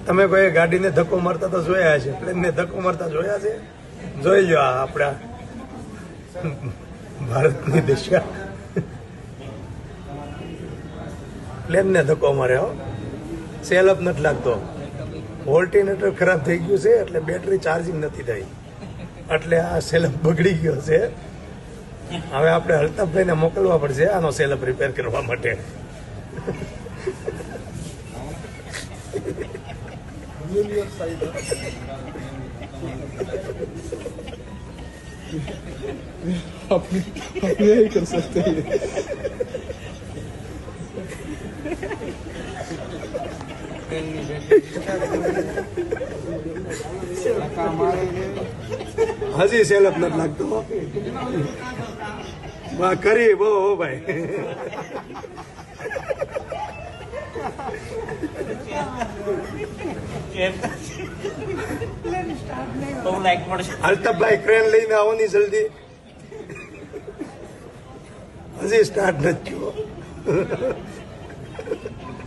તમે કોઈ ગાડીને ધક્કો મારતા તો જોયા છે, પ્લેનને ધક્કો મારતા જોયા છે? જોઈ લો આ આપણા ભારતની દિશા પ્લેનને ધક્કો મારે. હો, સેલઅપ નથી લાગતો. વોલ્ટિનેટર ખરાબ થઈ ગયું છે એટલે બેટરી ચાર્જિંગ નથી થઈ, એટલે આ સેલઅપ બગડી ગયો છે. હવે આપણે અલ્તાફભાઈને મોકલવા પડશે આનો સેલઅપ રિપેર કરવા માટે. अपने यही कर सकते हैं. હજી સેલઅપ નથી લાગતો. વાહ, કરી બહુ હો ભાઈ. અલ્તાફભાઈ ક્રેન લઈને આવો ની જલ્દી. હજી સ્ટાર્ટ નથી થયો.